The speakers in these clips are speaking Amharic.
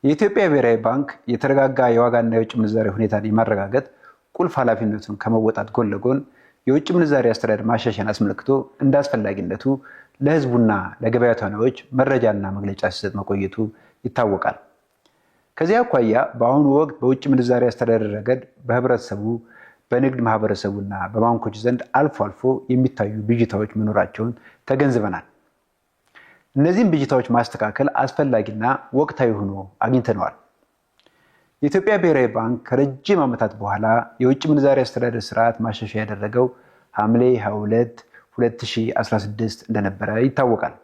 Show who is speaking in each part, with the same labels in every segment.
Speaker 1: የኢትዮጵያ ብሔራዊ ባንክ የተረጋጋ የዋጋና የውጭ ምንዛሬ ሁኔታን የማረጋገጥ ቁልፍ ኃላፊነቱን ከመወጣት ጎን ለጎን የውጭ ምንዛሬ አስተዳደር ማሻሻያን አስመልክቶ እንደ አስፈላጊነቱ ለሕዝቡና ለገበያ ተዋናዮች መረጃና መግለጫ ሲሰጥ መቆየቱ ይታወቃል። ከዚህ አኳያ በአሁኑ ወቅት በውጭ ምንዛሬ አስተዳደር ረገድ በህብረተሰቡ፣ በንግድ ማህበረሰቡና በባንኮች ዘንድ አልፎ አልፎ የሚታዩ ብዥታዎች መኖራቸውን ተገንዝበናል። እነዚህም ብዥታዎች ማስተካከል አስፈላጊና ወቅታዊ ሆኖ አግኝተነዋል። የኢትዮጵያ ብሔራዊ ባንክ ከረጅም ዓመታት በኋላ የውጭ ምንዛሬ አስተዳደር ስርዓት ማሻሻያ ያደረገው ሐምሌ 22 2016 እንደነበረ ይታወቃል።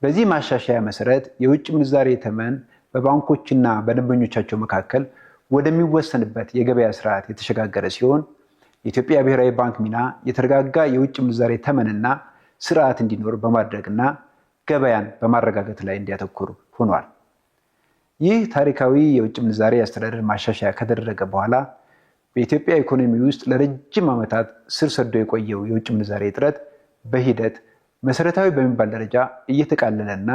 Speaker 1: በዚህ ማሻሻያ መሰረት የውጭ ምንዛሬ ተመን በባንኮችና በደንበኞቻቸው መካከል ወደሚወሰንበት የገበያ ስርዓት የተሸጋገረ ሲሆን የኢትዮጵያ ብሔራዊ ባንክ ሚና የተረጋጋ የውጭ ምንዛሬ ተመንና ስርዓት እንዲኖር በማድረግና ገበያን በማረጋጋት ላይ እንዲያተኩር ሆኗል። ይህ ታሪካዊ የውጭ ምንዛሬ አስተዳደር ማሻሻያ ከተደረገ በኋላ በኢትዮጵያ ኢኮኖሚ ውስጥ ለረጅም ዓመታት ስር ሰዶ የቆየው የውጭ ምንዛሬ እጥረት በሂደት መሰረታዊ በሚባል ደረጃ እየተቃለለና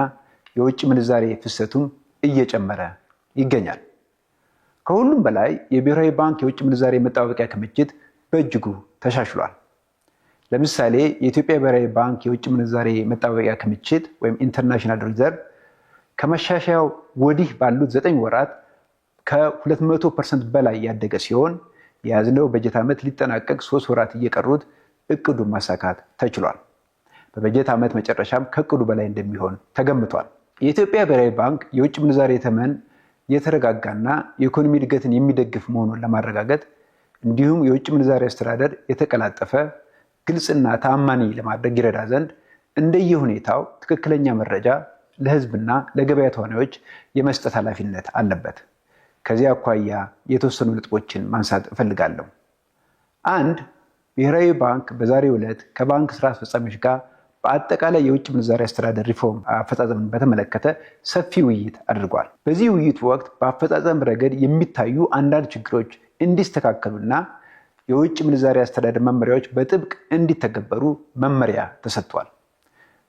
Speaker 1: የውጭ ምንዛሬ ፍሰቱም እየጨመረ ይገኛል። ከሁሉም በላይ የብሔራዊ ባንክ የውጭ ምንዛሬ መጠባበቂያ ክምችት በእጅጉ ተሻሽሏል። ለምሳሌ የኢትዮጵያ ብሔራዊ ባንክ የውጭ ምንዛሬ መጠባበቂያ ክምችት ወይም ኢንተርናሽናል ሪዘርቭ ከመሻሻያው ወዲህ ባሉት 9 ወራት ከ200% በላይ ያደገ ሲሆን የያዝነው በጀት ዓመት ሊጠናቀቅ 3 ወራት እየቀሩት እቅዱን ማሳካት ተችሏል። በበጀት ዓመት መጨረሻም ከእቅዱ በላይ እንደሚሆን ተገምቷል። የኢትዮጵያ ብሔራዊ ባንክ የውጭ ምንዛሬ ተመን የተረጋጋና የኢኮኖሚ እድገትን የሚደግፍ መሆኑን ለማረጋገጥ እንዲሁም የውጭ ምንዛሬ አስተዳደር የተቀላጠፈ ግልጽና ተአማኒ ለማድረግ ይረዳ ዘንድ እንደየሁኔታው ትክክለኛ መረጃ ለሕዝብና ለገበያ ተዋናዮች የመስጠት ኃላፊነት አለበት። ከዚህ አኳያ የተወሰኑ ነጥቦችን ማንሳት እፈልጋለሁ። 1. ብሔራዊ ባንክ በዛሬው ዕለት ከባንክ ስራ አስፈጻሚዎች ጋር በአጠቃላይ የውጭ ምንዛሬ አስተዳደር ሪፎርም አፈጻጸምን በተመለከተ ሰፊ ውይይት አድርጓል። በዚህ ውይይት ወቅት በአፈጻጸም ረገድ የሚታዩ አንዳንድ ችግሮች እንዲስተካከሉና የውጭ ምንዛሬ አስተዳደር መመሪያዎች በጥብቅ እንዲተገበሩ መመሪያ ተሰጥቷል።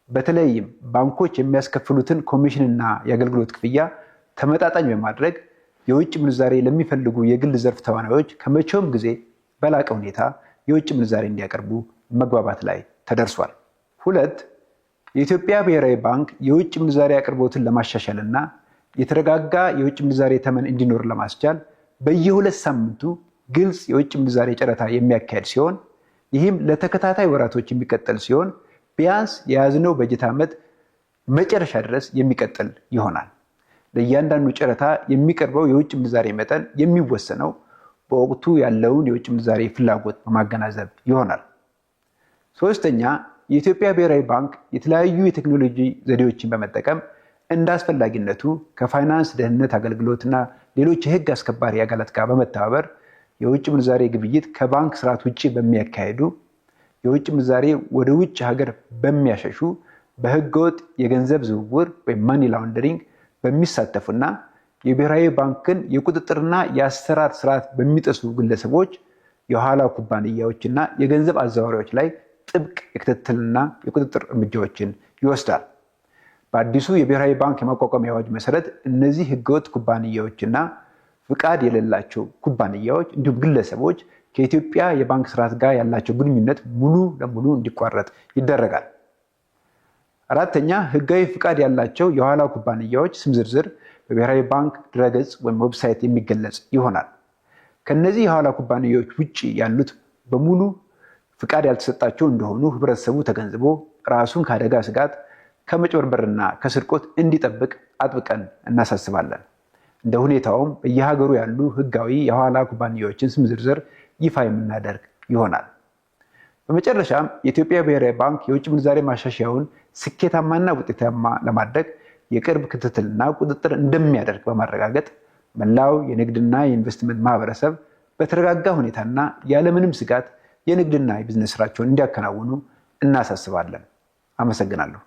Speaker 1: በተለይም ባንኮች የሚያስከፍሉትን ኮሚሽንና የአገልግሎት ክፍያ ተመጣጣኝ በማድረግ የውጭ ምንዛሬ ለሚፈልጉ የግል ዘርፍ ተዋናዮች ከመቼውም ጊዜ በላቀ ሁኔታ የውጭ ምንዛሬ እንዲያቀርቡ መግባባት ላይ ተደርሷል። 2. የኢትዮጵያ ብሔራዊ ባንክ የውጭ ምንዛሬ አቅርቦትን ለማሻሻልና የተረጋጋ የውጭ ምንዛሬ ተመን እንዲኖር ለማስቻል በየ2 ሳምንቱ ግልጽ የውጭ ምንዛሬ ጨረታ የሚያካሄድ ሲሆን ይህም ለተከታታይ ወራቶች የሚቀጥል ሲሆን ቢያንስ የያዝነው በጀት ዓመት መጨረሻ ድረስ የሚቀጥል ይሆናል። ለእያንዳንዱ ጨረታ የሚቀርበው የውጭ ምንዛሬ መጠን የሚወሰነው በወቅቱ ያለውን የውጭ ምንዛሬ ፍላጎት በማገናዘብ ይሆናል። 3. የኢትዮጵያ ብሔራዊ ባንክ የተለያዩ የቴክኖሎጂ ዘዴዎችን በመጠቀም እንደ አስፈላጊነቱ ከፋይናንስ ደህንነት አገልግሎትና ሌሎች የሕግ አስከባሪ አካላት ጋር በመተባበር የውጭ ምንዛሬ ግብይት ከባንክ ስርዓት ውጭ በሚያካሄዱ የውጭ ምንዛሬ ወደ ውጭ ሀገር በሚያሸሹ በህገወጥ የገንዘብ ዝውውር ወይም ማኒ ላውንደሪንግ በሚሳተፉና የብሔራዊ ባንክን የቁጥጥርና የአሰራር ስርዓት በሚጥሱ ግለሰቦች፣ የኋላ ኩባንያዎችና የገንዘብ አዘዋዋሪዎች ላይ ጥብቅ የክትትልና የቁጥጥር እርምጃዎችን ይወስዳል። በአዲሱ የብሔራዊ ባንክ የማቋቋሚያ አዋጅ መሰረት እነዚህ ህገወጥ ኩባንያዎችና ፍቃድ የሌላቸው ኩባንያዎች እንዲሁም ግለሰቦች ከኢትዮጵያ የባንክ ስርዓት ጋር ያላቸው ግንኙነት ሙሉ ለሙሉ እንዲቋረጥ ይደረጋል። 4. ህጋዊ ፍቃድ ያላቸው የኋላ ኩባንያዎች ስም ዝርዝር በብሔራዊ ባንክ ድረገጽ ወይም ዌብሳይት የሚገለጽ ይሆናል። ከነዚህ የኋላ ኩባንያዎች ውጭ ያሉት በሙሉ ፍቃድ ያልተሰጣቸው እንደሆኑ ህብረተሰቡ ተገንዝቦ ራሱን ከአደጋ ስጋት፣ ከመጭበርበርና ከስርቆት እንዲጠብቅ አጥብቀን እናሳስባለን። እንደ ሁኔታውም በየሀገሩ ያሉ ህጋዊ የኋላ ኩባንያዎችን ስም ዝርዝር ይፋ የምናደርግ ይሆናል። በመጨረሻም የኢትዮጵያ ብሔራዊ ባንክ የውጭ ምንዛሬ ማሻሻያውን ስኬታማና ውጤታማ ለማድረግ የቅርብ ክትትልና ቁጥጥር እንደሚያደርግ በማረጋገጥ መላው የንግድና የኢንቨስትመንት ማህበረሰብ በተረጋጋ ሁኔታና ያለምንም ስጋት የንግድና የቢዝነስ ስራቸውን እንዲያከናውኑ እናሳስባለን። አመሰግናለሁ።